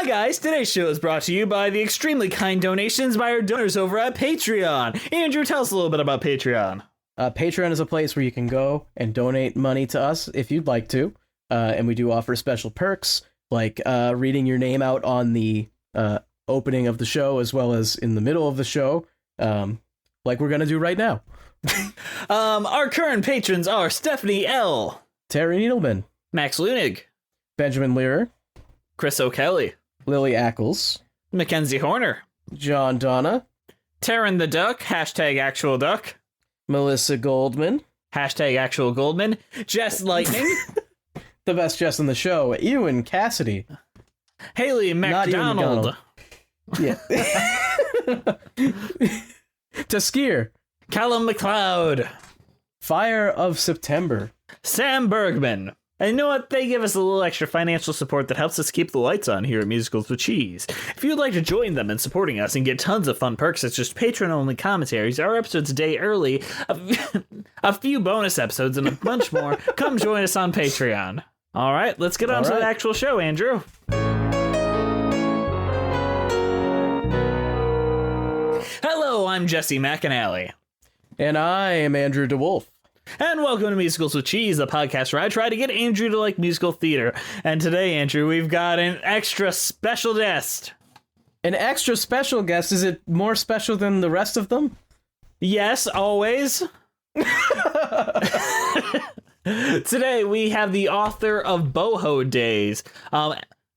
Hi guys, today's show is brought to you by the extremely kind donations by our donors over at Patreon. Andrew, tell us a little bit about Patreon. Patreon is a place where you can go and donate money to us if you'd like to. And we do offer special perks, like reading your name out on the opening of the show, as well as in the middle of the show, like we're going to do right now. Our current patrons are Stephanie L., Terry Needleman, Max Lunig, Benjamin Learer, Chris O'Kelly, Lily Ackles, Mackenzie Horner, John Donna, Taryn the Duck, hashtag actual duck, Melissa Goldman, hashtag actual Goldman, Jess Lightning, the best Jess in the show, Ewan Cassidy, Haley McDonald, yeah, Taskir, Callum McLeod, Fire of September, Sam Bergman. And you know what? They give us a little extra financial support that helps us keep the lights on here at Musicals with Cheese. If you'd like to join them in supporting us and get tons of fun perks such as patron-only commentaries, our episodes a day early, a few bonus episodes, and a bunch more, come join us on Patreon. All right, let's get on to the actual show, Andrew. Hello, I'm Jesse McAnally. And I am Andrew DeWolf. And welcome to Musicals with Cheese, the podcast where I try to get Andrew to like musical theater. And today, Andrew, we've got an extra special guest. An extra special guest? Is it more special than the rest of them? Yes, always. Today, we have the author of Boho Days,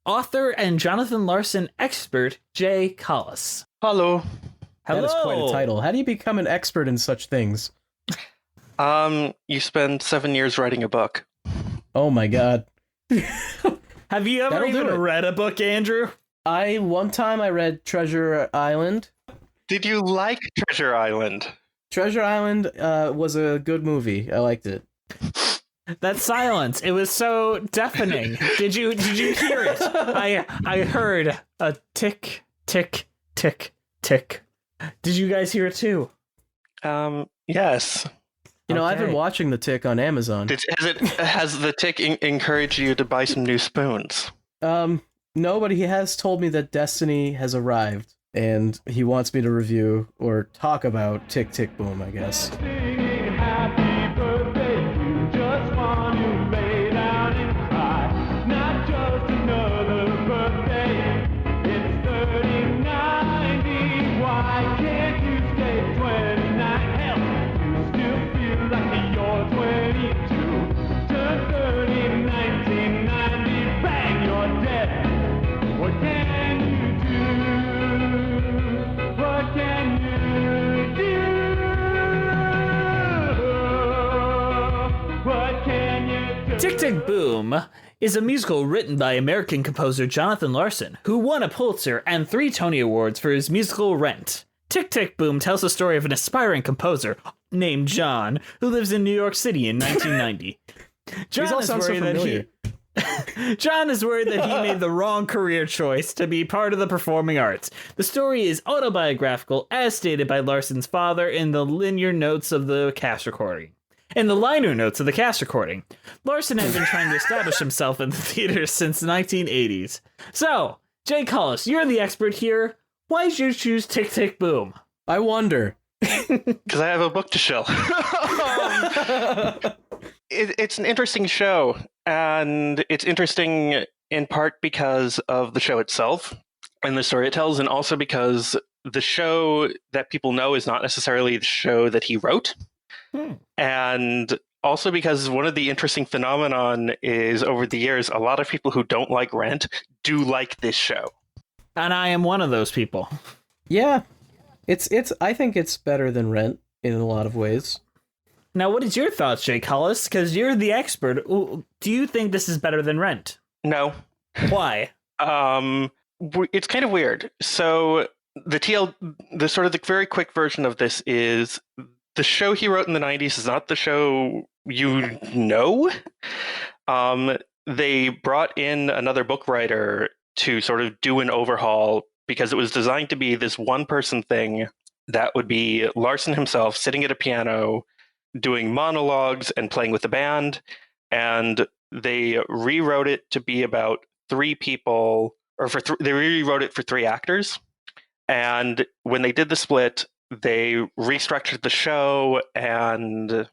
author and Jonathan Larson expert, Jay Collis. Hello. Hello. That is quite a title. How do you become an expert in such things? You spend 7 years writing a book. Oh my god. Have you ever even read a book, Andrew? One time I read Treasure Island. Did you like Treasure Island? Treasure Island was a good movie. I liked it. That silence, it was so deafening. Did you hear it? I heard a tick, tick, tick, tick. Did you guys hear it too? Yes. You know, I've been watching The Tick on Amazon. Has The Tick encouraged you to buy some new spoons? No, but he has told me that Destiny has arrived, and he wants me to review or talk about Tick Tick Boom, I guess. Tick Tick Boom is a musical written by American composer Jonathan Larson, who won a Pulitzer and 3 Tony Awards for his musical Rent. Tick Tick Boom tells the story of an aspiring composer named John, who lives in New York City in 1990. John is worried that he made the wrong career choice to be part of the performing arts. The story is autobiographical, as stated by Larson's father in the liner notes of the cast recording. Larson had been trying to establish himself in the theater since the 1980s. So, Jay Collis, you're the expert here. Why did you choose Tick Tick Boom? I wonder. Because I have a book to show. It's an interesting show, and it's interesting in part because of the show itself and the story it tells, and also because the show that people know is not necessarily the show that he wrote. And also because one of the interesting phenomenon is over the years, a lot of people who don't like Rent do like this show. And I am one of those people. Yeah. I think it's better than Rent in a lot of ways. Now, what is your thoughts, Jay Collis? Because you're the expert. Do you think this is better than Rent? No. Why? It's kind of weird. So the sort of the very quick version of this is the show he wrote in the 90s is not the show you know. They brought in another book writer to sort of do an overhaul because it was designed to be this one-person thing that would be Larson himself sitting at a piano, doing monologues and playing with the band. And they rewrote it to be about 3 people they rewrote it for 3 actors. And when they did the split, they restructured the show, and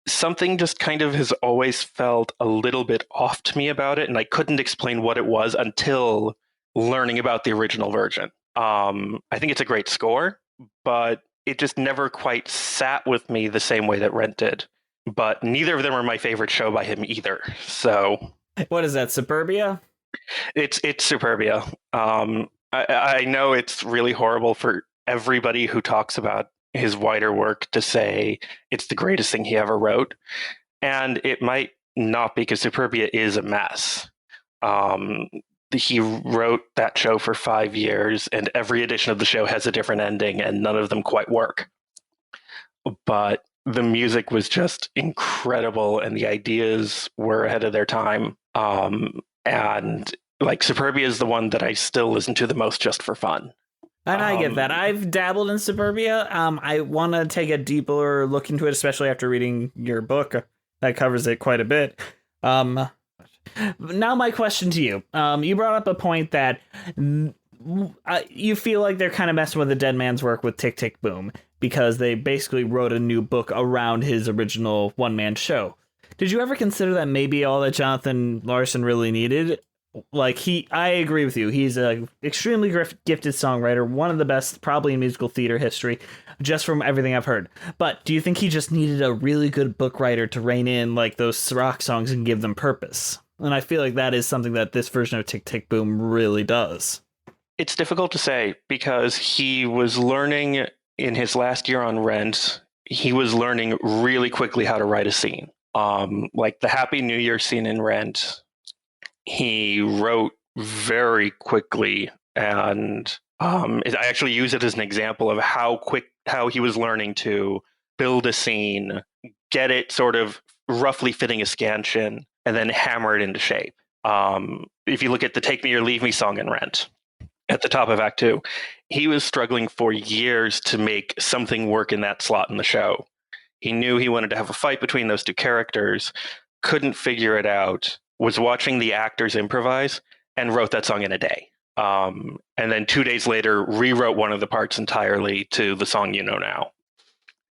something just kind of has always felt a little bit off to me about it, and I couldn't explain what it was until learning about the original version. I think it's a great score, but it just never quite sat with me the same way that Rent did. But neither of them are my favorite show by him either. So What is that, Suburbia? it's Superbia. I know it's really horrible for everybody who talks about his wider work to say it's the greatest thing he ever wrote. And it might not be, because Superbia is a mess. He wrote that show for 5 years, and every edition of the show has a different ending, and none of them quite work. But the music was just incredible, and the ideas were ahead of their time. And like, Superbia is the one that I still listen to the most just for fun. And I get that. I've dabbled in Suburbia. I want to take a deeper look into it, especially after reading your book that covers it quite a bit. Now my question to you. You brought up a point that you feel like they're kind of messing with the dead man's work with Tick, Tick, Boom, because they basically wrote a new book around his original one-man show. Did you ever consider that maybe all that Jonathan Larson really needed? Like, I agree with you. He's an extremely gifted songwriter, one of the best probably in musical theater history, just from everything I've heard. But do you think he just needed a really good book writer to rein in like those rock songs and give them purpose? And I feel like that is something that this version of Tick, Tick, Boom really does. It's difficult to say, because he was learning in his last year on Rent. He was learning really quickly how to write a scene. Like the Happy New Year scene in Rent, he wrote very quickly, and I actually use it as an example of how he was learning to build a scene, get it sort of roughly fitting a scansion, and then hammer it into shape. If you look at the Take Me or Leave Me song in Rent, at the top of Act 2, he was struggling for years to make something work in that slot in the show. He knew he wanted to have a fight between those two characters, couldn't figure it out, was watching the actors improvise, and wrote that song in a day. And then 2 days later, rewrote one of the parts entirely to the song You Know Now.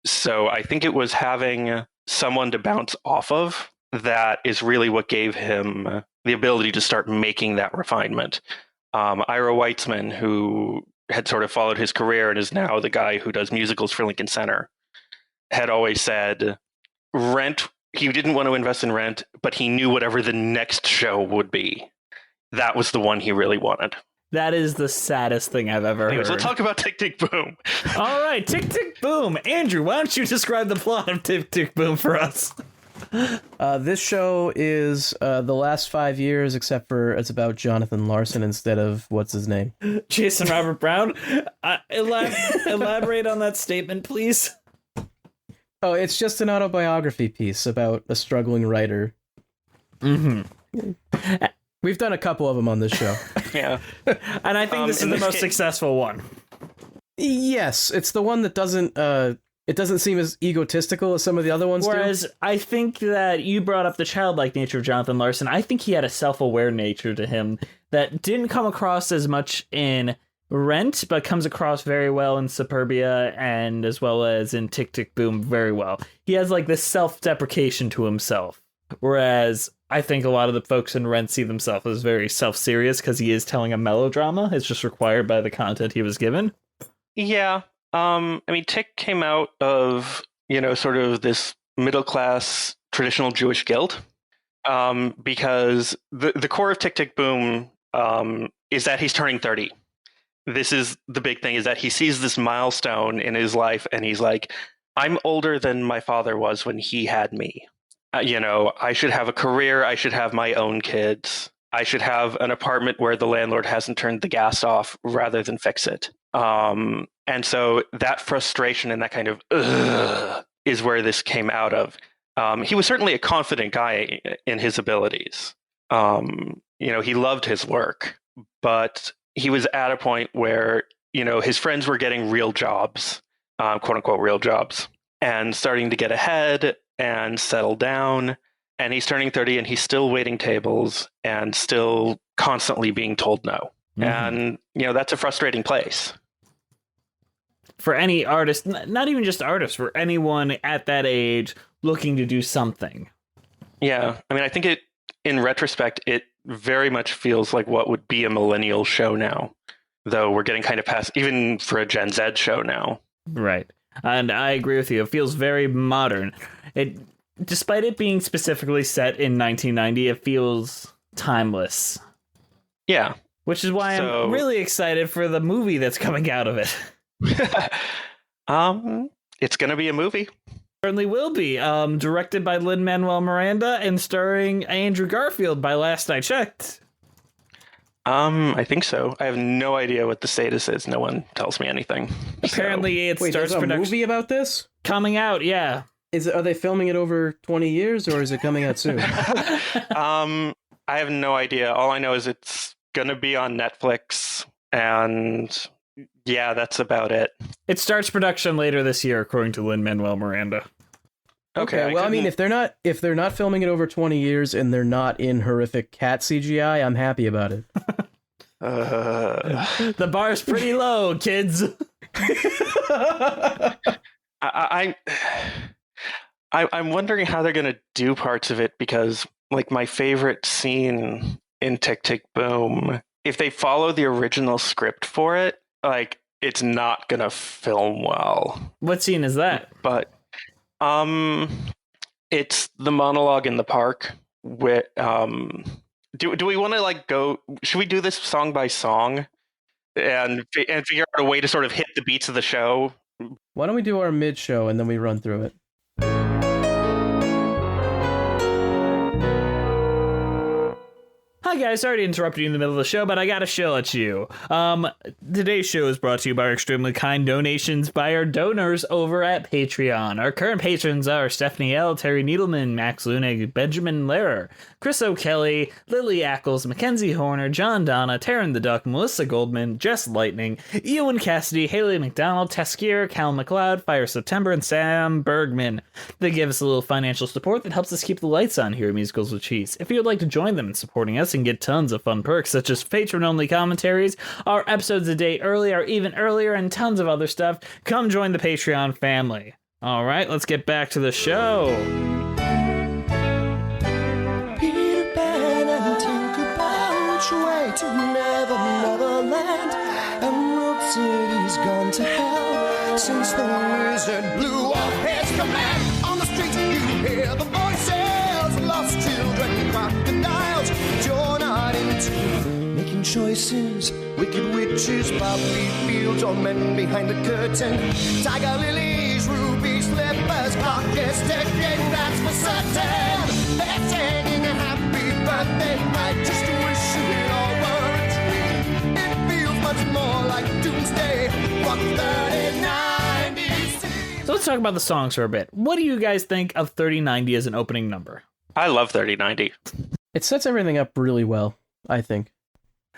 So I think it was having someone to bounce off of that is really what gave him the ability to start making that refinement. Ira Weitzman, who had sort of followed his career and is now the guy who does musicals for Lincoln Center, had always said Rent, he didn't want to invest in Rent, but he knew whatever the next show would be, that was the one he really wanted. That is the saddest thing I've ever heard. Let's talk about Tick, Tick, Boom. All right, Tick, Tick, Boom. Andrew, why don't you describe the plot of Tick, Tick, Boom for us? This show is the last 5 years, except for it's about Jonathan Larson instead of what's his name? Jason Robert Brown. Elaborate on that statement, please. Oh, it's just an autobiography piece about a struggling writer. Mm-hmm. We've done a couple of them on this show. Yeah. And I think this is the most successful one. Yes, it's the one that doesn't seem as egotistical as some of the other ones. Whereas I think that you brought up the childlike nature of Jonathan Larson. I think he had a self-aware nature to him that didn't come across as much in Rent, but comes across very well in Superbia and as well as in Tick, Tick, Boom very well. He has like this self-deprecation to himself. Whereas I think a lot of the folks in Rent see themselves as very self-serious because he is telling a melodrama. It's just required by the content he was given. Yeah. I mean, Tick came out of, sort of this middle-class traditional Jewish guild, because the core of Tick, Tick, Boom is that he's turning 30. This is the big thing, is that he sees this milestone in his life, and he's like, I'm older than my father was when he had me. I should have a career. I should have my own kids. I should have an apartment where the landlord hasn't turned the gas off rather than fix it. And so that frustration and that kind of is where this came out of. He was certainly a confident guy in his abilities. He loved his work, but he was at a point where, his friends were getting real jobs, quote unquote real jobs, and starting to get ahead and settle down. and he's turning 30 and he's still waiting tables and still constantly being told no. Mhm. And, that's a frustrating place. For any artist, not even just artists, for anyone at that age looking to do something. Yeah. I mean, I think in retrospect, it very much feels like what would be a millennial show now, though we're getting kind of past, even for a Gen Z show now. Right. And I agree with you. It feels very modern. Despite it being specifically set in 1990, it feels timeless. Yeah. Which is why I'm really excited for the movie that's coming out of it. It's going to be a movie. Certainly will be. Directed by Lin-Manuel Miranda and starring Andrew Garfield by last I checked. I think so. I have no idea what the status is. No one tells me anything. Apparently it starts there's a movie about this? Coming out, yeah. Are they filming it over 20 years or is it coming out soon? I have no idea. All I know is it's going to be on Netflix, and yeah, that's about it. It starts production later this year, according to Lin-Manuel Miranda. Okay, well, I mean, if they're not filming it over 20 years and they're not in horrific cat CGI, I'm happy about it. The bar's pretty low, kids. I'm wondering how they're going to do parts of it, because like my favorite scene in Tick Tick Boom, if they follow the original script for it, like it's not going to film well. What scene is that? But it's the monologue in the park with do we want to like go, should we do this song by song and figure out a way to sort of hit the beats of the show? Why don't we do our mid show and then we run through it? Hi guys, sorry to interrupt you in the middle of the show, but I gotta show it to you. Today's show is brought to you by our extremely kind donations by our donors over at Patreon. Our current patrons are Stephanie L., Terry Needleman, Max Lunig, Benjamin Lehrer, Chris O'Kelly, Lily Ackles, Mackenzie Horner, John Donna, Taryn the Duck, Melissa Goldman, Jess Lightning, Ewan Cassidy, Haley McDonald, Teskier, Cal McLeod, Fire September, and Sam Bergman. They give us a little financial support that helps us keep the lights on here at Musicals with Cheese. If you would like to join them in supporting us and get tons of fun perks such as patron-only commentaries, our episodes a day early or even earlier, and tons of other stuff, come join the Patreon family. All right, let's get back to the show. Peter Pan and Tinkerbell, which way to Neverland? Emerald City's gone to hell since the wizard blew off his command. On the street you hear the voices, lost children, crocodiles. You're not into making choices, wicked witches, poppy fields, or men behind the curtain. Tiger lilies, ruby slippers, clock is ticking, that's for certain. They're singing a happy birthday, I just wish it all were a dream. It feels much more like doomsday, rock 3090. So let's talk about the songs for a bit. What do you guys think of 3090 as an opening number? I love 3090. It sets everything up really well, I think.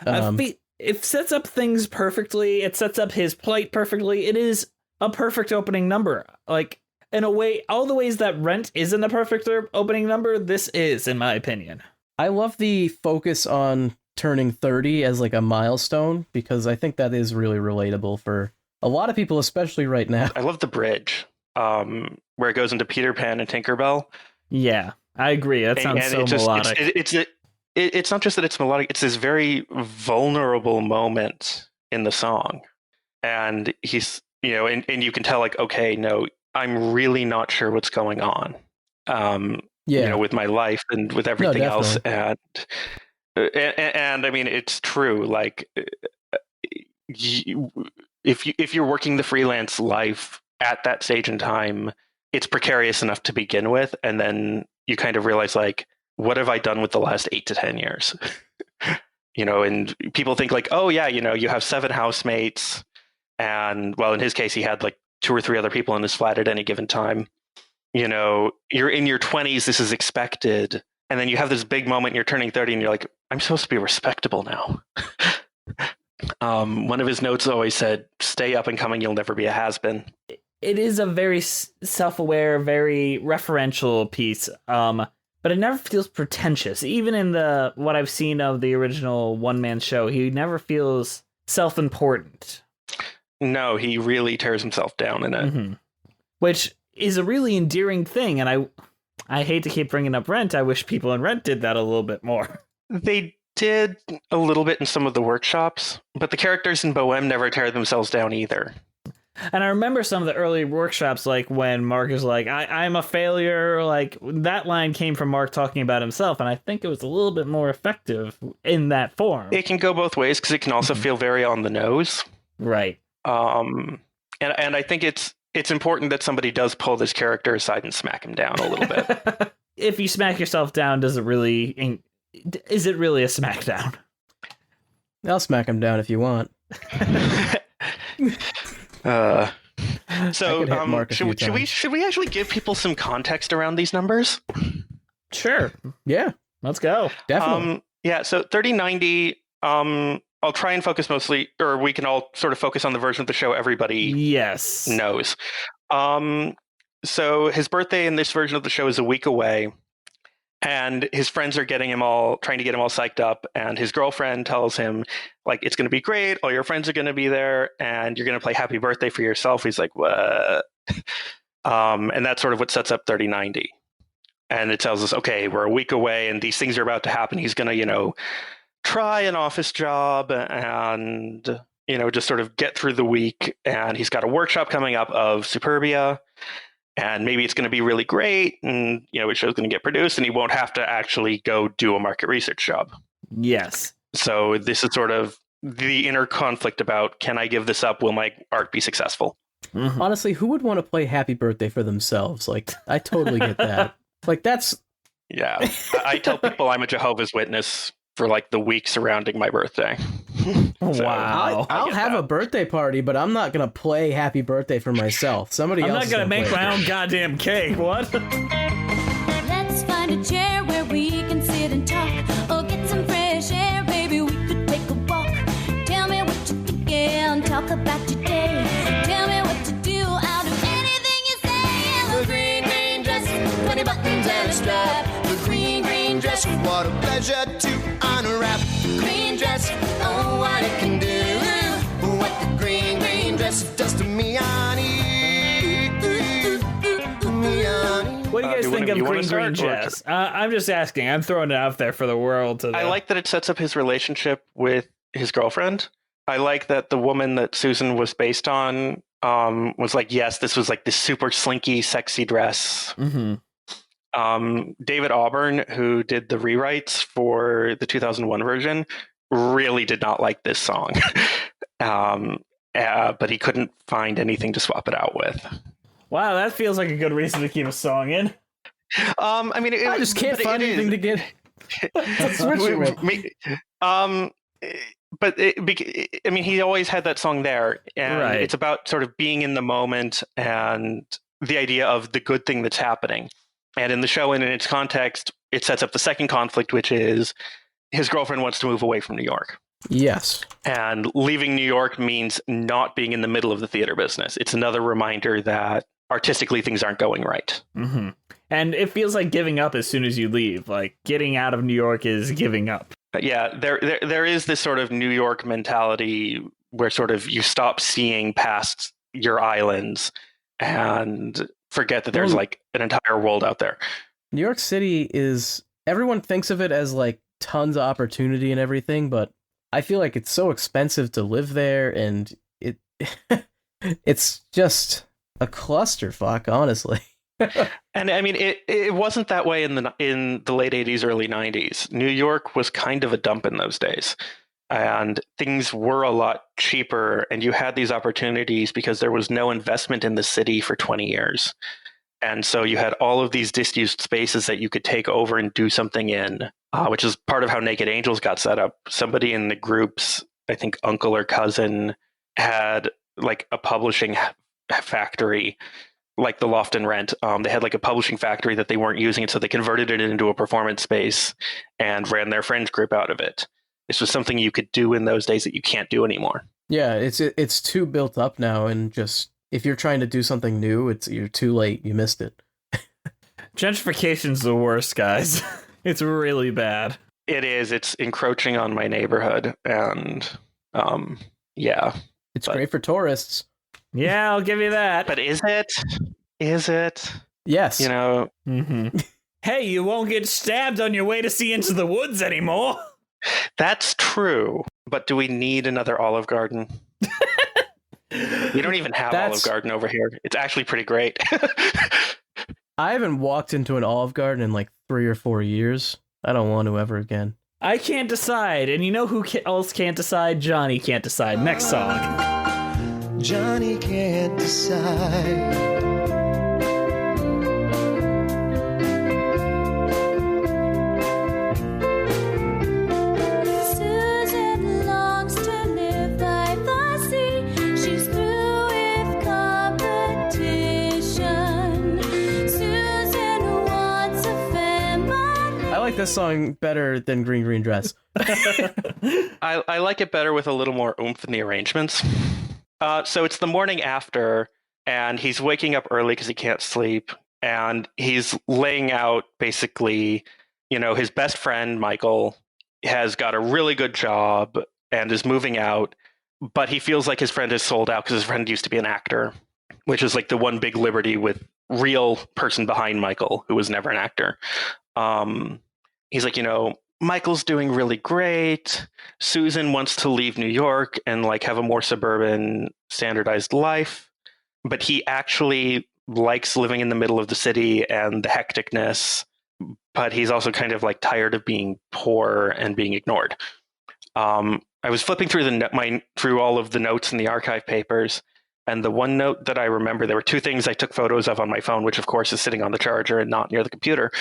It sets up things perfectly. It sets up his plight perfectly. It is a perfect opening number. Like, in a way, all the ways that Rent isn't a perfect opening number, this is, in my opinion. I love the focus on turning 30 as like a milestone, because I think that is really relatable for a lot of people, especially right now. I love the bridge where it goes into Peter Pan and Tinkerbell. Yeah, I agree. That sounds so melodic. It's not just that it's melodic, it's this very vulnerable moment in the song. And he's, and you can tell, like, okay, no, I'm really not sure what's going on. With my life and with everything else. And I mean, it's true. Like, if you're working the freelance life at that stage in time, it's precarious enough to begin with. And then you kind of realize, like, what have I done with the last 8 to 10 years? And people think like, oh yeah, you have 7 housemates. And well, in his case, he had like 2 or 3 other people in his flat at any given time. You're in your 20s, this is expected. And then you have this big moment, you're turning 30 and you're like, I'm supposed to be respectable now. One of his notes always said, stay up and coming, you'll never be a has-been. It is a very self-aware, very referential piece. but it never feels pretentious. Even in what I've seen of the original one-man show, he never feels self-important. No, he really tears himself down in it. Mm-hmm. Which is a really endearing thing, and I hate to keep bringing up Rent. I wish people in Rent did that a little bit more. They did a little bit in some of the workshops, but the characters in Bohem never tear themselves down either. And I remember some of the early workshops, like when Mark is like, I'm a failure. Like, that line came from Mark talking about himself, and I think it was a little bit more effective in that form. It can go both ways, because it can also feel very on the nose. Right. And I think it's important that somebody does pull this character aside and smack him down a little bit. If you smack yourself down, is it really a smackdown? I'll smack him down if you want. Should we actually give people some context around these numbers? Sure. Yeah. Let's go. Definitely. So 3090, I'll try and focus mostly, or we can all sort of focus on the version of the show everybody knows. So his birthday in this version of the show is a week away, and his friends are trying to get him all psyched up, and his girlfriend tells him, like, it's going to be great, all your friends are going to be there, and you're going to play Happy Birthday for yourself. He's like, what? And that's sort of what sets up 3090. And it tells us, okay, we're a week away, and these things are about to happen. He's going to, try an office job and, just sort of get through the week. And he's got a workshop coming up of Superbia, and maybe it's going to be really great. And, his show's going to get produced, and he won't have to actually go do a market research job. Yes. So this is sort of the inner conflict about, can I give this up? Will my art be successful? Mm-hmm. Honestly, who would want to play Happy Birthday for themselves? Like, I totally get that. Like, that's... Yeah. I tell people I'm a Jehovah's Witness for like the week surrounding my birthday. Wow. I'll have a birthday party, but I'm not going to play Happy Birthday for myself. Somebody else. I'm not going to make my own goddamn cake. What? Let's find a chair where we can sit and talk, or get some fresh air, baby. We could take a walk. Tell me what you're thinking, talk about your day. Tell me what to do out of anything you say. The green dress, 20 buttons and a strap. The green dress, what a pleasure to unwrap. Green dress, oh, what it can do. What the green dress does to me, honey. What do you guys think of Green Jess? I'm just asking. I'm throwing it out there for the world to know. I like that it sets up his relationship with his girlfriend. I like that the woman that Susan was based on was like, yes, this was like this super slinky, sexy dress. Mm-hmm. David Auburn, who did the rewrites for the 2001 version, really did not like this song. But he couldn't find anything to swap it out with. Wow, that feels like a good reason to keep a song in. I just can't find anything to get. Switch it with. But he always had that song there, and right. It's about sort of being in the moment and the idea of the good thing that's happening. And in the show and in its context, it sets up the second conflict, which is his girlfriend wants to move away from New York. Yes. And leaving New York means not being in the middle of the theater business. It's another reminder that artistically things aren't going right. Mm-hmm. And it feels like giving up as soon as you leave. Like getting out of New York is giving up. Yeah, there is this sort of New York mentality where sort of you stop seeing past your islands and forget that there's like an entire world out there. New York City everyone thinks of it as like tons of opportunity and everything, but I feel like it's so expensive to live there, and it's just a clusterfuck, honestly. And I mean, it wasn't that way in the late 80s, early 90s. New York was kind of a dump in those days, and things were a lot cheaper, and you had these opportunities because there was no investment in the city for 20 years. And so you had all of these disused spaces that you could take over and do something in, which is part of how Naked Angels got set up. Somebody in the group's, I think, uncle or cousin had like a publishing factory, like the Loft and Rent. They had like a publishing factory that they weren't using, so they converted it into a performance space and ran their friends group out of it. This was something you could do in those days that you can't do anymore. Yeah, it's too built up now, and just if you're trying to do something new, you're too late. You missed it. Gentrification's the worst, guys. It's really bad. It is. It's encroaching on my neighborhood, and yeah. It's great for tourists. Yeah, I'll give you that. But is it? Is it? Yes. You know, Hey, you won't get stabbed on your way to see Into the Woods anymore. that's true. But do we need another Olive Garden? We don't even have Olive Garden over here. It's actually pretty great. I haven't walked into an Olive Garden in like 3 or 4 years. I don't want to ever again. I can't decide, and you know who else can't decide? Johnny can't decide. Next song. Johnny can't decide. Susan longs to live by the sea. She's through with competition. Susan wants a family. I like this song better than Green Green Dress. I like it better with a little more oomph in the arrangements. So it's the morning after, and he's waking up early because he can't sleep, and he's laying out basically, you know, his best friend, Michael, has got a really good job and is moving out, but he feels like his friend is sold out because his friend used to be an actor, which is like the one big liberty with real person behind Michael, who was never an actor. He's like, you know, Michael's doing really great. Susan wants to leave New York and like have a more suburban standardized life, but he actually likes living in the middle of the city and the hecticness, but he's also kind of like tired of being poor and being ignored. I was flipping through through all of the notes in the archive papers, and the one note that I remember, there were two things I took photos of on my phone, which of course is sitting on the charger and not near the computer.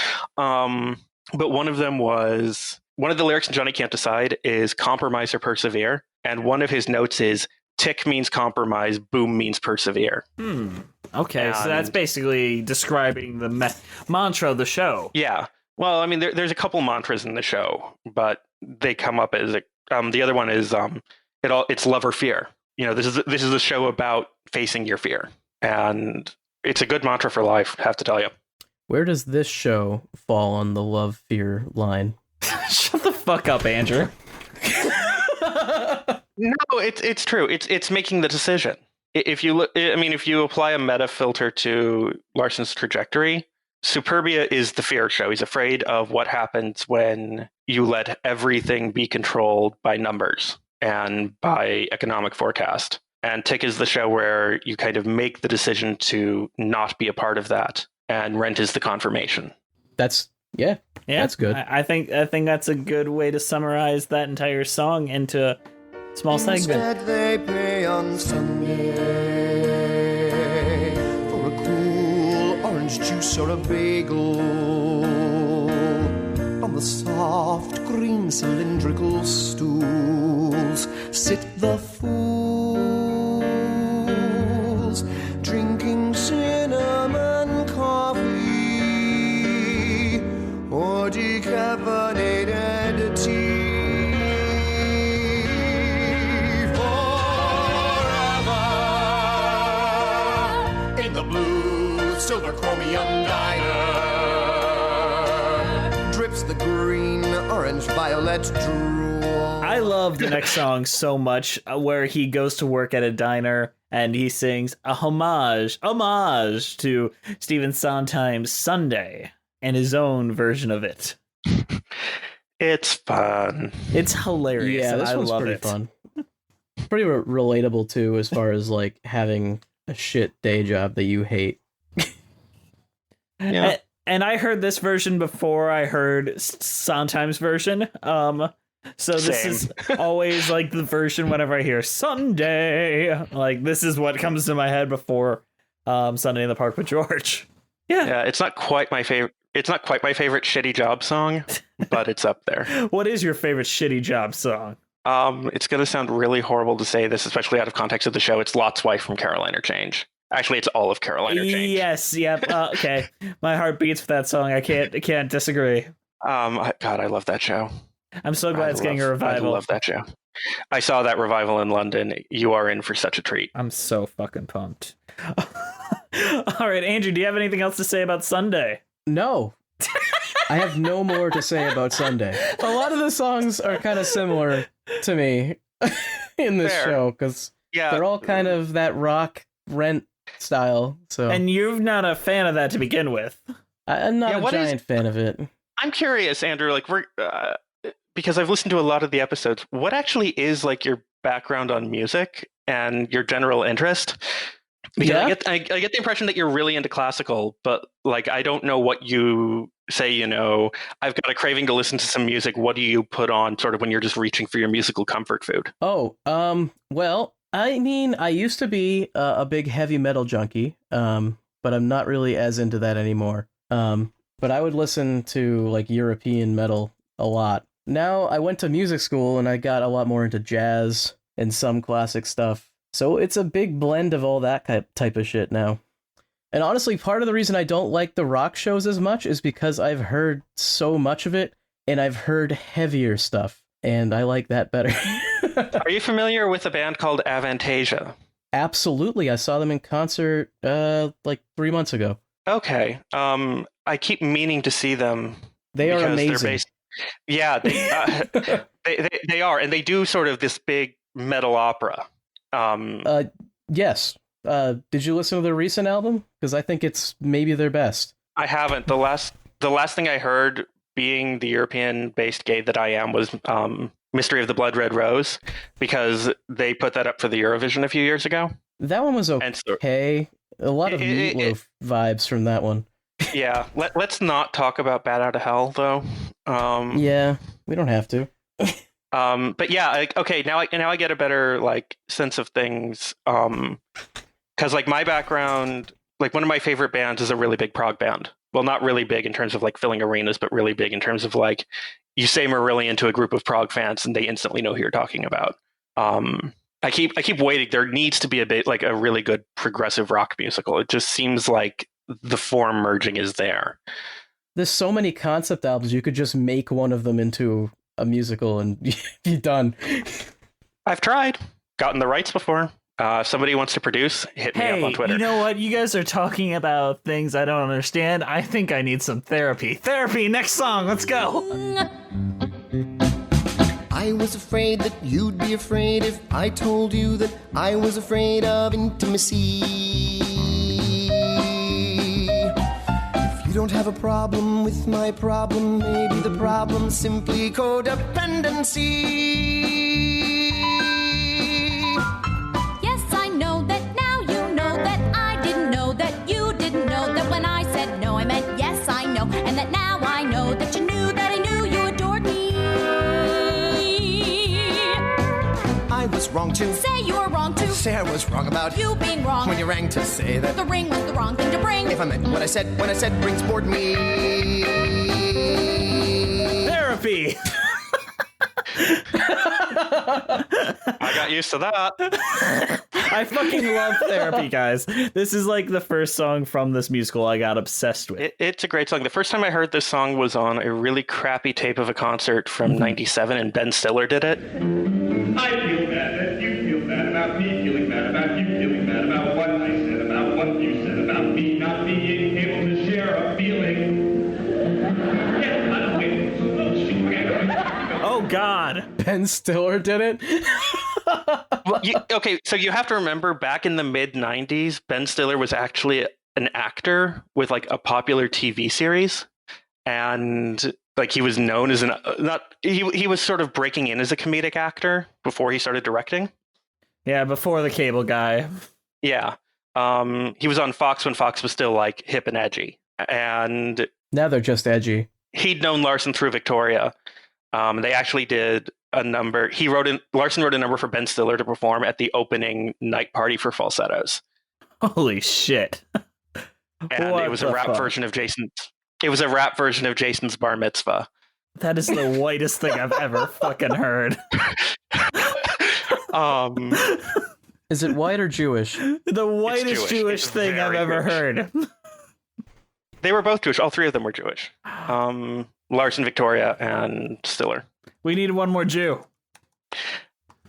But one of them was, one of the lyrics in Johnny Can't Decide is compromise or persevere. And one of his notes is tick means compromise, boom means persevere. Okay, so that's basically describing the mantra of the show. Yeah. Well, I mean, there's a couple mantras in the show, but they come up as the other one is it's love or fear. You know, this is a show about facing your fear, and it's a good mantra for life, I have to tell you. Where does this show fall on the love-fear line? Shut the fuck up, Andrew. No, it's true. It's making the decision. If you look, I mean, if you apply a meta filter to Larson's trajectory, Superbia is the fear show. He's afraid of what happens when you let everything be controlled by numbers and by economic forecast. And Tick is the show where you kind of make the decision to not be a part of that. And Rent is the confirmation. That's good. I think that's a good way to summarize that entire song into a small segment. Instead they pay on Sunday for a cool orange juice or a bagel on the soft green cylindrical stools. Sit the fools drinking cinnamon coffee or decaffeinated tea. Forever in the blue silver chromium diner drips the green orange violet drool. I love the next song so much, where he goes to work at a diner and he sings a homage to Stephen Sondheim's Sunday and his own version of it. It's fun. It's hilarious. Yeah, and this I one's love pretty it. fun. Pretty relatable too, as far as like having a shit day job that you hate. Yeah. And I heard this version before I heard Sondheim's version. So this Same. is always like the version whenever I hear Sunday. Like this is what comes to my head before Sunday in the Park with George. Yeah, it's not quite my favorite. It's not quite my favorite shitty job song, but it's up there. What is your favorite shitty job song? It's going to sound really horrible to say this, especially out of context of the show. It's Lot's Wife from Caroline or Change. Actually, it's all of Caroline or Change. Yes, yep. Okay, my heart beats for that song. I can't disagree. God, I love that show. I'm so glad it's getting a revival. I love that show. I saw that revival in London. You are in for such a treat. I'm so fucking pumped. All right, Andrew, do you have anything else to say about Sunday? No. I have no more to say about Sunday. A lot of the songs are kind of similar to me in this Fair. show because Yeah. they're all kind of that rock Rent style. So And you're not a fan of that to begin with. I'm not Yeah, a what is- giant fan of it. I'm curious, Andrew, like because I've listened to a lot of the episodes, what actually is like your background on music and your general interest? Because Yeah? I get the impression that you're really into classical, but like I don't know what you say, I've got a craving to listen to some music. What do you put on sort of when you're just reaching for your musical comfort food? Oh, well, I mean, I used to be a big heavy metal junkie, but I'm not really as into that anymore. But I would listen to like European metal a lot. Now I went to music school and I got a lot more into jazz and some classic stuff. So it's a big blend of all that type of shit now. And honestly, part of the reason I don't like the rock shows as much is because I've heard so much of it and I've heard heavier stuff and I like that better. Are you familiar with a band called Avantasia? Absolutely. I saw them in concert like 3 months ago. Okay. I keep meaning to see them. They are because amazing. They're based... Yeah, they are, and they do sort of this big metal opera. Yes. Did you listen to their recent album? Because I think it's maybe their best. I haven't. The last thing I heard, being the European-based gay that I am, was Mystery of the Blood Red Rose, because they put that up for the Eurovision a few years ago. That one was And so, okay. A lot of Meatloaf vibes from that one. yeah, let's not talk about Bat Out of Hell though. Yeah, we don't have to. But yeah, okay, now I get a better like sense of things. Because like my background, like one of my favorite bands is a really big prog band. Well, not really big in terms of like filling arenas, but really big in terms of like you say Marillion to a group of prog fans and they instantly know who you're talking about. I keep waiting. There needs to be a bit like a really good progressive rock musical. It just seems like the form merging is there. There's so many concept albums. You could just make one of them into a musical and be done. I've tried, gotten the rights before. If somebody wants to produce, hit me up on Twitter. You know what? You guys are talking about things I don't understand. I think I need some therapy. Therapy, next song, let's go. I was afraid that you'd be afraid if I told you that I was afraid of intimacy. If you don't have a problem with my problem, maybe the problem's simply codependency. Yes, I know that now you know that I didn't know that you didn't know that when I said no, I meant yes, I know. And that now I know that you knew that I knew you adored me. I was wrong to Say you were wrong too. say I was wrong about You being wrong. when you rang to say that The ring was the wrong thing to bring. if I meant what I said when I said rings bored me. Therapy. I got used to that. I fucking love Therapy, guys. This is like the first song from this musical I got obsessed with. It's a great song. The first time I heard this song was on a really crappy tape of a concert from '97, and Ben Stiller did it. I feel bad that you feel bad about me feeling bad about you feeling bad about what I said about what you said about me not being able to share a feeling. Yes, I'm waiting so don't shoot me. Oh, God. Ben Stiller did it? Well, okay, so you have to remember back in the mid '90s, Ben Stiller was actually an actor with like a popular TV series, and like he was known as he was sort of breaking in as a comedic actor before he started directing. Yeah, before the cable guy. Yeah. He was on Fox when Fox was still like hip and edgy, and Now they're just edgy. he'd known Larson through Victoria. They actually did a number. Larson wrote a number for Ben Stiller to perform at the opening night party for Falsettos, Holy shit. and What it was a the rap fuck? version of Jason's. It was a rap version of Jason's bar mitzvah. That is the whitest thing I've ever fucking heard. Is it white or Jewish? The whitest Jewish. Jewish It's thing I've very ever Jewish. heard. They were both Jewish. All three of them were Jewish. Larson, Victoria, and Stiller. We need one more Jew.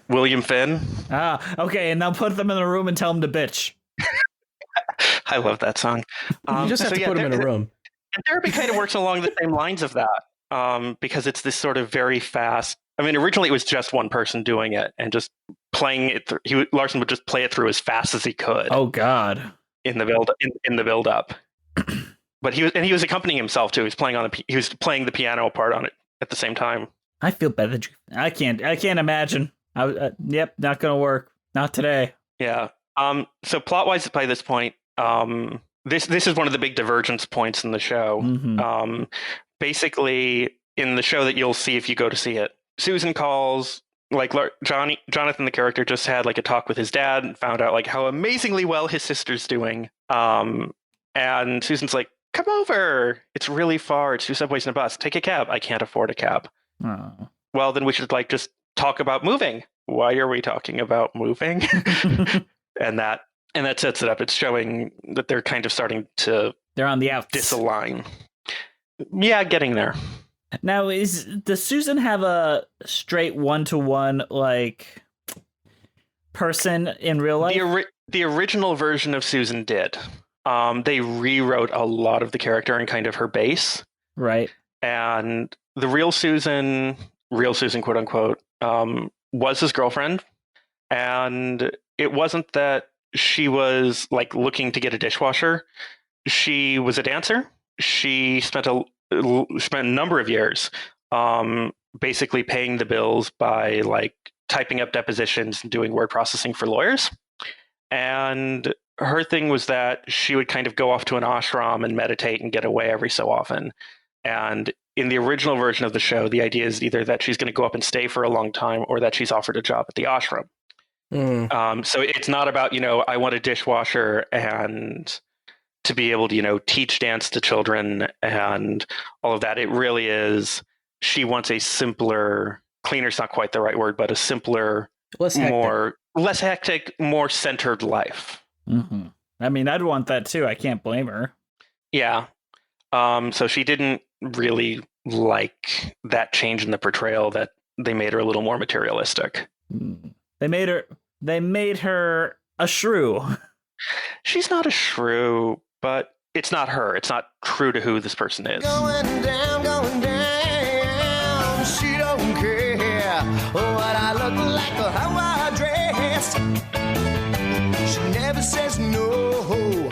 William Finn. Ah, okay, and now put them in a room and tell them to bitch. I love that song. You just have to put him in a room. And therapy kind of works along the same lines of that, because it's this sort of very fast. I mean, originally it was just one person doing it and just playing it. Larson would just play it through as fast as he could. Oh God. In the build up. But he was accompanying himself too. He was playing the piano part on it at the same time. I feel bad that I can't imagine. Yep, not gonna work. Not today. Yeah. So plot wise, by this point, this is one of the big divergence points in the show. Mm-hmm. Basically, in the show that you'll see if you go to see it, Susan calls. Like Jonathan, the character, just had like a talk with his dad and found out like how amazingly well his sister's doing. And Susan's like, "Come over. It's really far. It's 2 subways and a bus. Take a cab." "I can't afford a cab." Oh. "Well, then we should like just talk about moving." "Why are we talking about moving?" and that sets it up. It's showing that they're kind of starting to They're on the outs. disalign. Yeah, getting there. Now, does Susan have a straight 1-to-1 like person in real life? The original version of Susan did. They rewrote a lot of the character and kind of her base. Right. And the real Susan, quote unquote, was his girlfriend. And it wasn't that she was like looking to get a dishwasher. She was a dancer. She spent a number of years basically paying the bills by like typing up depositions and doing word processing for lawyers. And her thing was that she would kind of go off to an ashram and meditate and get away every so often. And in the original version of the show, the idea is either that she's going to go up and stay for a long time or that she's offered a job at the ashram. So it's not about, I want a dishwasher and to be able to, teach dance to children and all of that. It really is, she wants a simpler, cleaner's not quite the right word, but a simpler, less hectic, more centered life. Mm-hmm. I mean, I'd want that too. I can't blame her. Yeah. So she didn't really like that change in the portrayal, that they made her a little more materialistic. They made her a shrew. She's not a shrew, but it's not her. It's not true to who this person is. Going down, she don't care what I look like or how I dress. She never says no,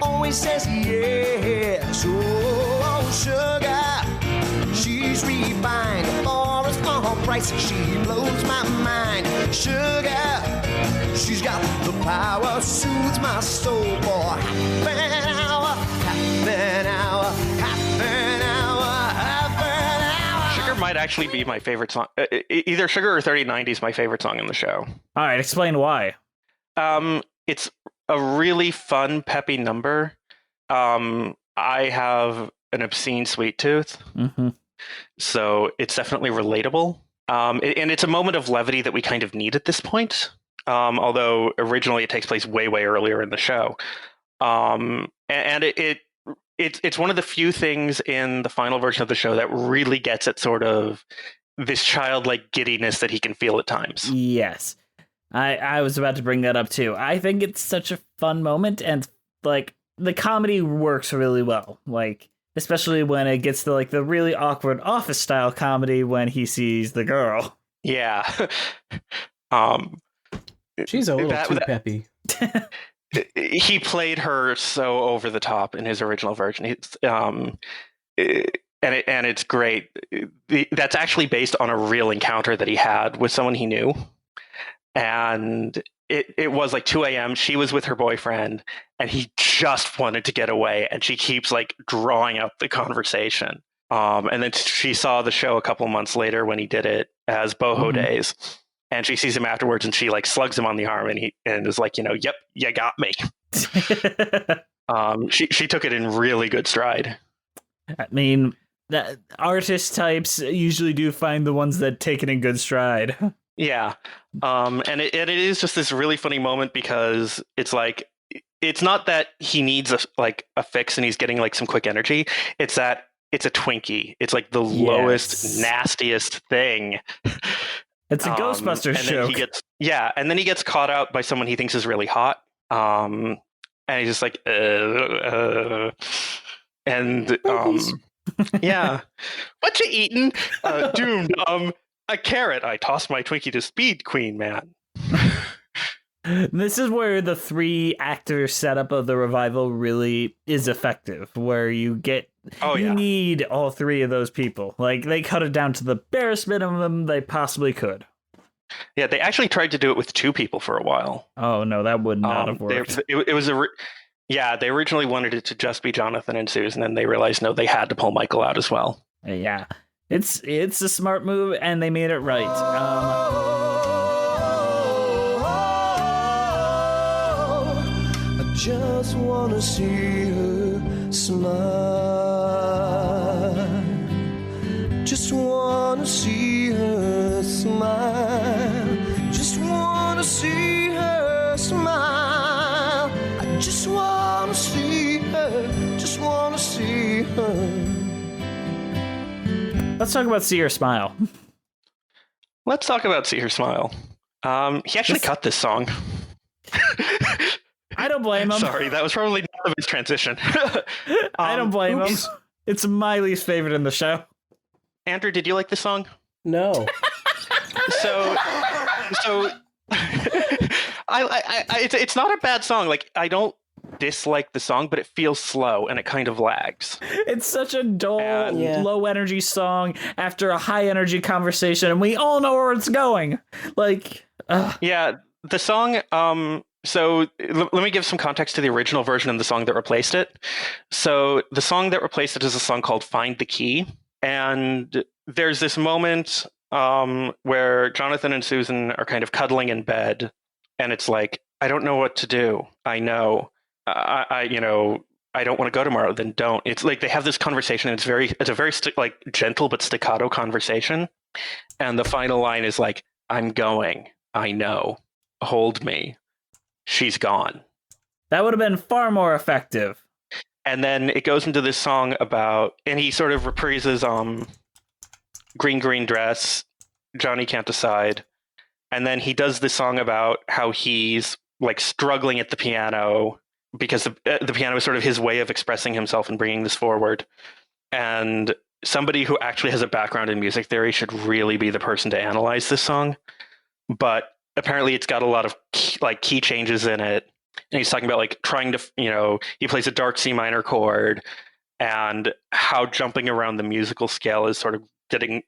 always says yes. Oh, sugar, she's refined for a small price. She blows my mind. Sugar, she's got the power, soothes my soul for half an hour, half an hour, half an hour, half an hour. Sugar might actually be my favorite song. Either Sugar or 3090 is my favorite song in the show. All right, explain why. It's a really fun, peppy number. I have an obscene sweet tooth, so it's definitely relatable. And it's a moment of levity that we kind of need at this point. Although originally it takes place way, way earlier in the show. And it's one of the few things in the final version of the show that really gets at sort of this childlike giddiness that he can feel at times. Yes. I was about to bring that up too. I think it's such a fun moment, and like the comedy works really well. Like, especially when it gets to like the really awkward office style comedy when he sees the girl. Yeah. She's a little too peppy. He played her so over the top in his original version. And it's great. That's actually based on a real encounter that he had with someone he knew. And it was like 2 a.m. She was with her boyfriend and he just wanted to get away. And she keeps like drawing up the conversation. And then she saw the show a couple months later when he did it as Boho Days. And she sees him afterwards and she like slugs him on the arm and is like, yep, you got me. She took it in really good stride. I mean, artist types usually do find the ones that take it in good stride. Yeah. And it is just this really funny moment because it's like, it's not that he needs a fix and he's getting like some quick energy. It's that it's a Twinkie. It's like the lowest, nastiest thing. It's a Ghostbusters joke. And then he gets caught out by someone he thinks is really hot. And he's just like, and And yeah, what you eating? Doomed. A carrot. I toss my Twinkie to Speed Queen, man. This is where the 3-actor setup of the revival really is effective, where you need all 3 of those people. Like, they cut it down to the barest minimum they possibly could. Yeah, they actually tried to do it with 2 people for a while. Oh, no, that would not have worked. They originally wanted it to just be Jonathan and Susan, and they realized, no, they had to pull Michael out as well. Yeah, it's a smart move, and they made it right. Just wanna see her smile. Just wanna see her smile. Just wanna see her smile. I just wanna see her. Just wanna see her. Let's talk about See Her Smile. Let's talk about See Her Smile. He actually cut this song. I don't blame him. Sorry, that was probably not the best transition. I don't blame him. It's my least favorite in the show. Andrew, did you like this song? No. So it's not a bad song. Like, I don't dislike the song, but it feels slow and it kind of lags. It's such a dull, low energy song after a high energy conversation, and we all know where it's going. Like, yeah, the song. So let me give some context to the original version and the song that replaced it. So the song that replaced it is a song called Find the Key. And there's this moment where Jonathan and Susan are kind of cuddling in bed. And it's like, I don't know what to do. I know. I don't want to go tomorrow. Then don't. It's like they have this conversation. And it's a very gentle but staccato conversation. And the final line is like, I'm going. I know. Hold me. She's gone. That would have been far more effective. And then it goes into this song about, and he sort of reprises Green Green Dress, Johnny Can't Decide. And then he does this song about how he's like struggling at the piano because the piano is sort of his way of expressing himself and bringing this forward. And somebody who actually has a background in music theory should really be the person to analyze this song. But apparently it's got a lot of key changes in it. And he's talking about like trying to, he plays a dark C minor chord and how jumping around the musical scale is sort of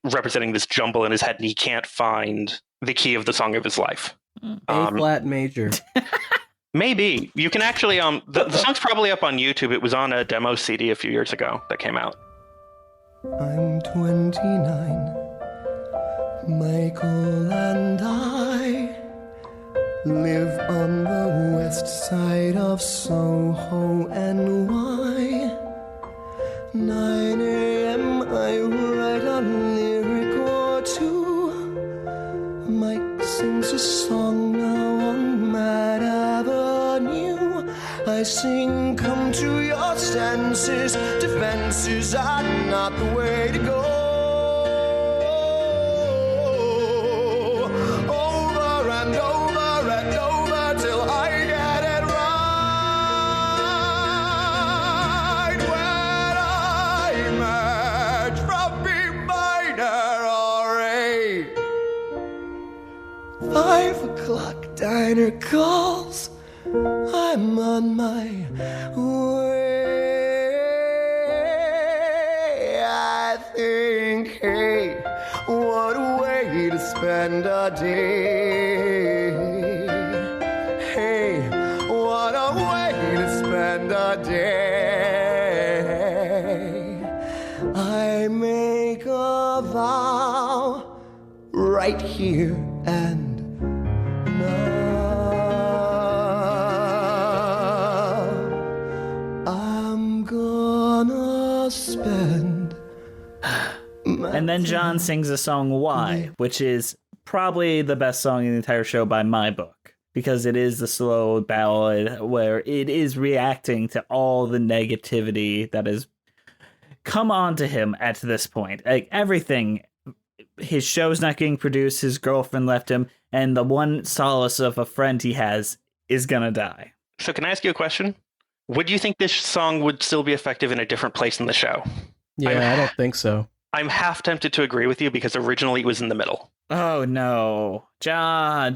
representing this jumble in his head, and he can't find the key of the song of his life. A flat major. Maybe. You can actually, the song's probably up on YouTube. It was on a demo CD a few years ago that came out. I'm 29. Michael and I live on the west side of Soho, NY. 9 a.m. I write a lyric or two. Mike sings a song now on Mad Avenue. I sing, come to your senses. Defenses are not the way to go. Diner calls, I'm on my way. I think, hey, what a way to spend a day. Hey, what a way to spend a day. I make a vow right here and and then John sings a song Why, which is probably the best song in the entire show by my book, because it is the slow ballad where it is reacting to all the negativity that has come on to him at this point. Like everything, his show's not getting produced, his girlfriend left him, and the one solace of a friend he has is gonna die. So can I ask you a question? Would you think this song would still be effective in a different place in the show? Yeah, I don't think so. I'm half tempted to agree with you because originally it was in the middle. Oh no, John.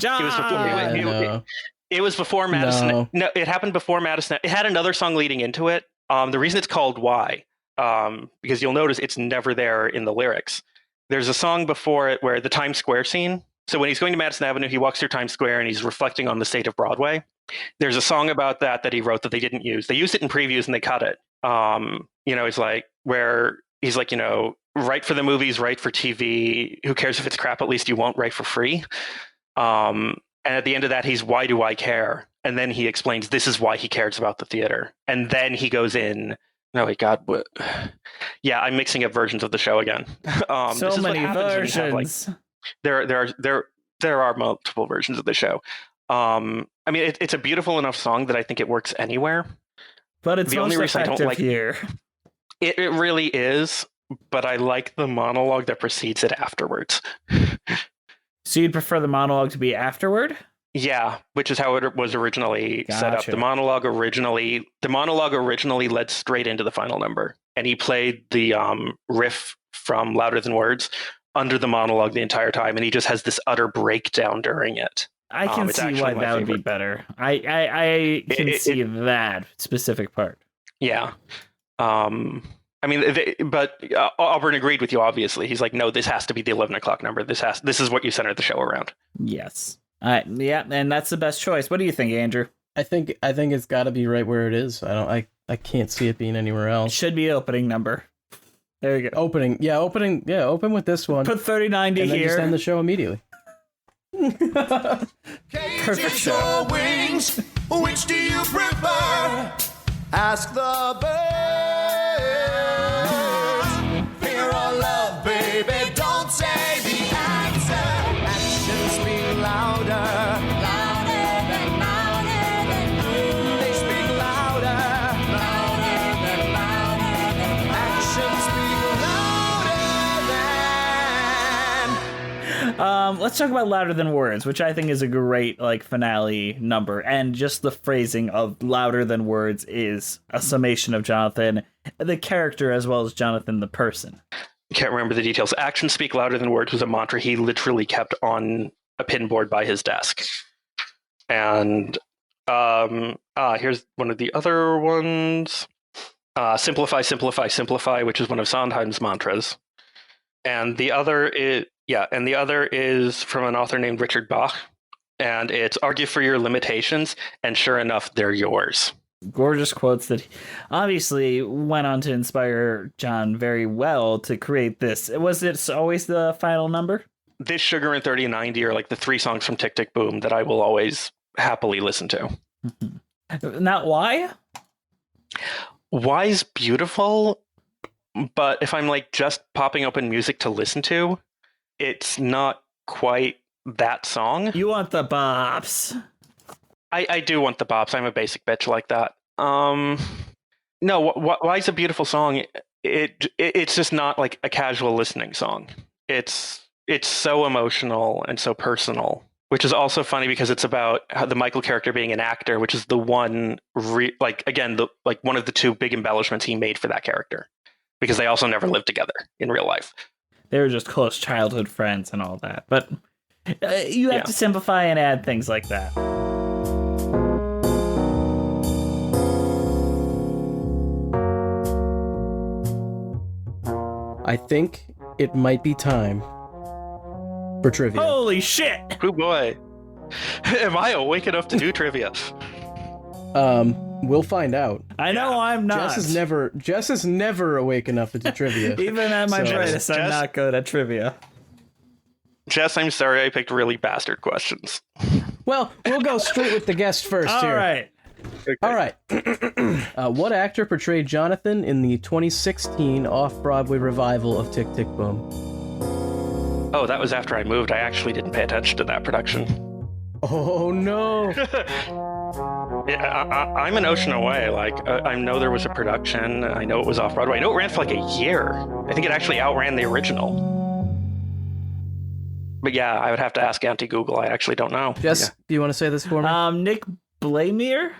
It was before Madison. No, it happened before Madison. It had another song leading into it. The reason it's called Why, because you'll notice it's never there in the lyrics. There's a song before it where the Times Square scene. So when he's going to Madison Avenue, he walks through Times Square and he's reflecting on the state of Broadway. There's a song about that he wrote that they didn't use. They used it in previews and they cut it. It's like where he's like, write for the movies, write for TV. Who cares if it's crap? At least you won't write for free. And at the end of that, he's, why do I care? And then he explains this is why he cares about the theater. And then he goes in. No, wait, God. What? Yeah, I'm mixing up versions of the show again. So many versions. There are multiple versions of the show. It's a beautiful enough song that I think it works anywhere. But it's the most only reason I don't like here. It really is, but I like the monologue that precedes it afterwards. So you'd prefer the monologue to be afterward? Yeah, which is how it was originally set up. The monologue originally led straight into the final number, and he played the riff from Louder Than Words under the monologue the entire time, and he just has this utter breakdown during it. I can see why that would be better. I can see that specific part. Yeah. But Auburn agreed with you, obviously. He's like, no, this has to be the 11 o'clock number. This is what you center the show around. Yes. Yeah, and that's the best choice. What do you think, Andrew? I think it's got to be right where it is. I can't see it being anywhere else. Should be opening number. There you go. Open with this one. Put 3090 and then here. Just end the show immediately. Perfect show. Wings, which do you prefer? Ask the birds. Fear or love, baby, don't say the answer. Actions speak louder. They speak louder. Actions speak louder than. Let's talk about Louder Than Words, which I think is a great finale number, and just the phrasing of Louder Than Words is a summation of Jonathan, the character, as well as Jonathan, the person. I can't remember the details. Actions speak louder than words was a mantra he literally kept on a pinboard by his desk. And here's one of the other ones. Simplify, simplify, simplify, which is one of Sondheim's mantras. And the other is from an author named Richard Bach. And it's argue for your limitations, and sure enough, they're yours. Gorgeous quotes that obviously went on to inspire John very well to create this. Was it always the final number? This, Sugar, and 3090 are like the three songs from Tick, Tick, Boom that I will always happily listen to. Not Why? Why's beautiful, but if I'm just popping open music to listen to, it's not quite that song. You want the bops. I do want the bops. I'm a basic bitch like that. No, Why's a beautiful song. It's just not like a casual listening song. It's so emotional and so personal, which is also funny because it's about how the Michael character being an actor, which is the one one of the two big embellishments he made for that character, because they also never lived together in real life. They were just close childhood friends and all that. But you have to simplify and add things like that. I think it might be time for trivia. Holy shit! Oh boy. Am I awake enough to do trivia? We'll find out. I know I'm not. Jess is never awake enough to do trivia. Even at my brightest, I'm not good at trivia. Jess, I'm sorry I picked really bastard questions. Well, we'll go straight with the guest first here. All right. Okay. All right. What actor portrayed Jonathan in the 2016 off-Broadway revival of Tick, Tick, Boom? Oh, that was after I moved. I actually didn't pay attention to that production. Oh, no. I'm an ocean away. I know there was a production. I know it was off-Broadway. I know it ran for a year. I think it actually outran the original. But yeah, I would have to ask Auntie Google. I actually don't know. Jess, do you want to say this for me? Nick Blamire?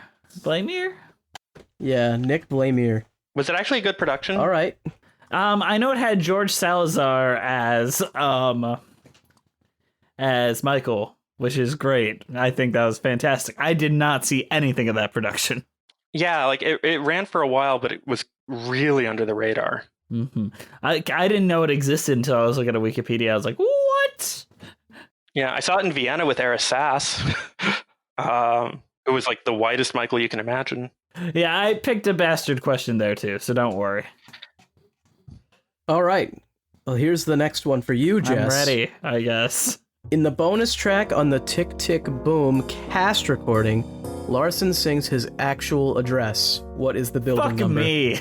Yeah, Nick Blamier. Was it actually a good production? All right. I know it had George Salazar as Michael, which is great. I think that was fantastic. I did not see anything of that production. Yeah, like it ran for a while, but it was really under the radar. Mm-hmm. I didn't know it existed until I was looking at Wikipedia. I was like, what? Yeah, I saw it in Vienna with Era Sass. It was like the whitest Michael you can imagine. Yeah, I picked a bastard question there too, so don't worry. All right. Well, here's the next one for you, Jess. I'm ready, I guess. In the bonus track on the Tick Tick Boom cast recording, Larson sings his actual address. What is the building Fuck number? me.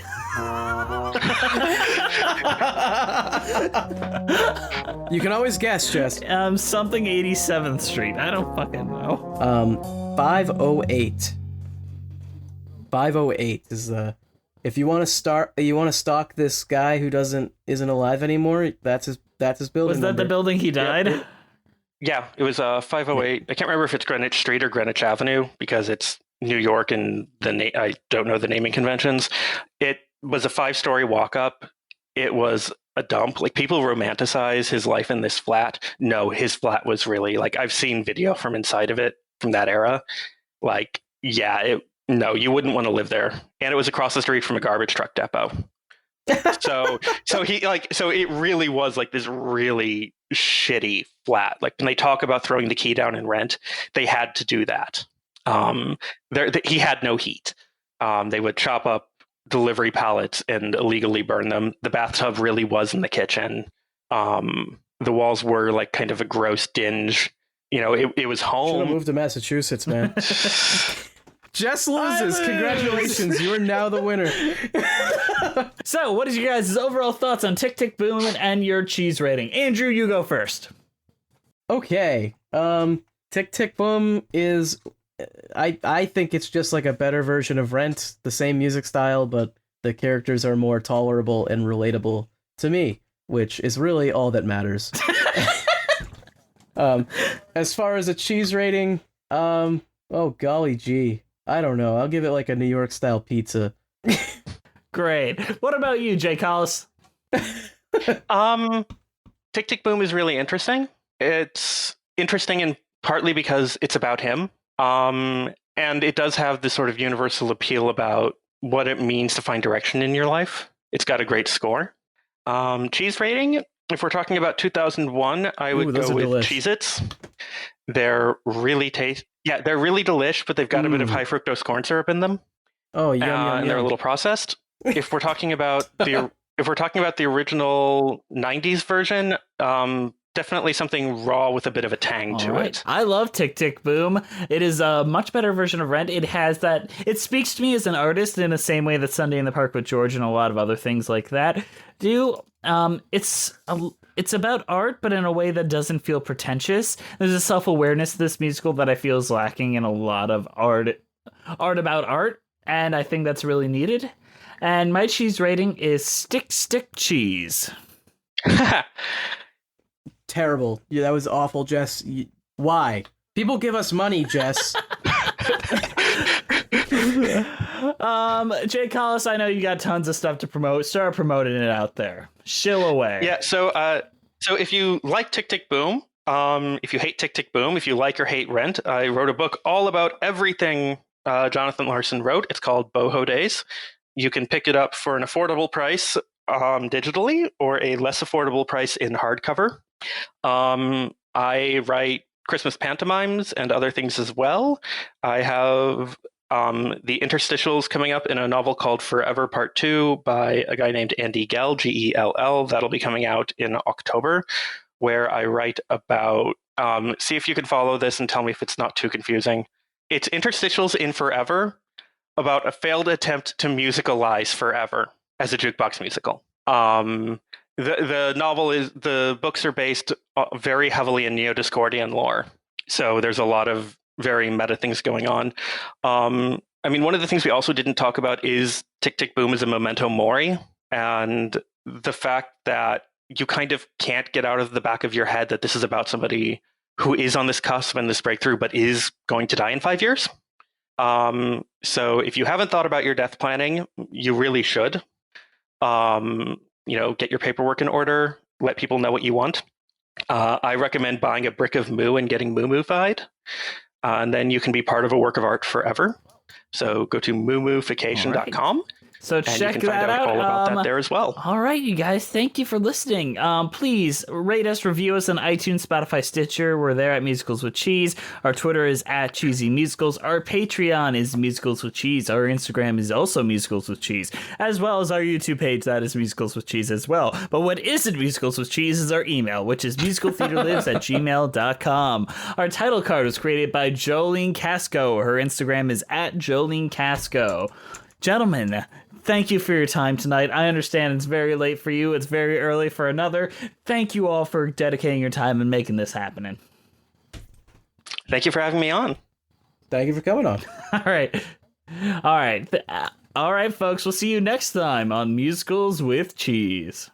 You can always guess, Jess. Something 87th Street. I don't fucking know. 508. 508 is if you want to stalk this guy who isn't alive anymore, that's his building. Was that number. the building he died? Yeah, it was 508. I can't remember if it's Greenwich Street or Greenwich Avenue because it's New York and I don't know the naming conventions. It was a 5-story walk-up. It was a dump. Like, people romanticize his life in this flat. No, his flat was really, like, I've seen video from inside of it from that era. Like, yeah, no, you wouldn't want to live there. And it was across the street from a garbage truck depot. So it really was like this really shitty flat. Like, when they talk about throwing the key down in Rent, they had to do that. He had no heat. They would chop up delivery pallets and illegally burn them. The bathtub really was in the kitchen. The walls were like kind of a gross dinge. You know, it was home. Should have moved to Massachusetts, man. Jess loses. Congratulations. You are now the winner. So, what is your guys' overall thoughts on Tick Tick Boom and your cheese rating? Andrew, you go first. Okay. Tick Tick Boom is... I think it's just like a better version of Rent, the same music style, but the characters are more tolerable and relatable to me, which is really all that matters. As far as a cheese rating, oh golly gee, I don't know. I'll give it like a New York style pizza. Great. What about you, Jay Collis? Tick Tick Boom is really interesting. It's interesting in partly because it's about him. And it does have this sort of universal appeal about what it means to find direction in your life. It's got a great score. Cheese rating, if we're talking about 2001, I would go with delish. Cheez-Its. They're really they're really delish, but they've got a bit of high fructose corn syrup in them. Oh, yum, yum, and they're a yum. little processed. If we're talking about the original 90s version, definitely something raw with a bit of a tang to it. I love Tick Tick Boom. It is a much better version of Rent. It has that. It speaks to me as an artist in the same way that Sunday in the Park with George and a lot of other things like that do. It's about art, but in a way that doesn't feel pretentious. There's a self-awareness to this musical that I feel is lacking in a lot of art about art, and I think that's really needed. And my cheese rating is stick cheese. Terrible. Yeah, that was awful, Jess. Why? People give us money, Jess. Jay Collis, I know you got tons of stuff to promote. Start promoting it out there. Shill away. Yeah, so if you like Tick Tick Boom, if you hate Tick Tick Boom, if you like or hate Rent, I wrote a book all about everything Jonathan Larson wrote. It's called Boho Days. You can pick it up for an affordable price digitally or a less affordable price in hardcover. I write Christmas pantomimes and other things as well. I have the interstitials coming up in a novel called Forever Part 2 by a guy named Andy Gell, Gell. That'll be coming out in October, where I write about, see if you can follow this and tell me if it's not too confusing. It's interstitials in Forever about a failed attempt to musicalize Forever as a jukebox musical. The books are based very heavily in Neo-Discordian lore. So there's a lot of very meta things going on. I mean, one of the things we also didn't talk about is Tick Tick Boom is a memento mori. And the fact that you kind of can't get out of the back of your head that this is about somebody who is on this cusp and this breakthrough, but is going to die in 5 years. So if you haven't thought about your death planning, you really should. Get your paperwork in order, let people know what you want. I recommend buying a brick of moo and getting moo-moofied, and then you can be part of a work of art forever. So go to moomoofication.com. So and check you can find that out out. all about that there as well. All right, you guys, thank you for listening. Please rate us, review us on iTunes, Spotify, Stitcher. We're there at Musicals with Cheese. Our Twitter is at Cheesy Musicals. Our Patreon is Musicals with Cheese. Our Instagram is also Musicals with Cheese, as well as our YouTube page that is Musicals with Cheese as well. But what isn't Musicals with Cheese is our email, which is musicaltheaterlives@gmail.com. Our title card was created by Jolene Casco. Her Instagram is at Jolene Casco. Gentlemen, thank you for your time tonight. I understand it's very late for you. It's very early for another. Thank you all for dedicating your time and making this happen. Thank you for having me on. Thank you for coming on. All right. All right, folks. We'll see you next time on Musicals with Cheese.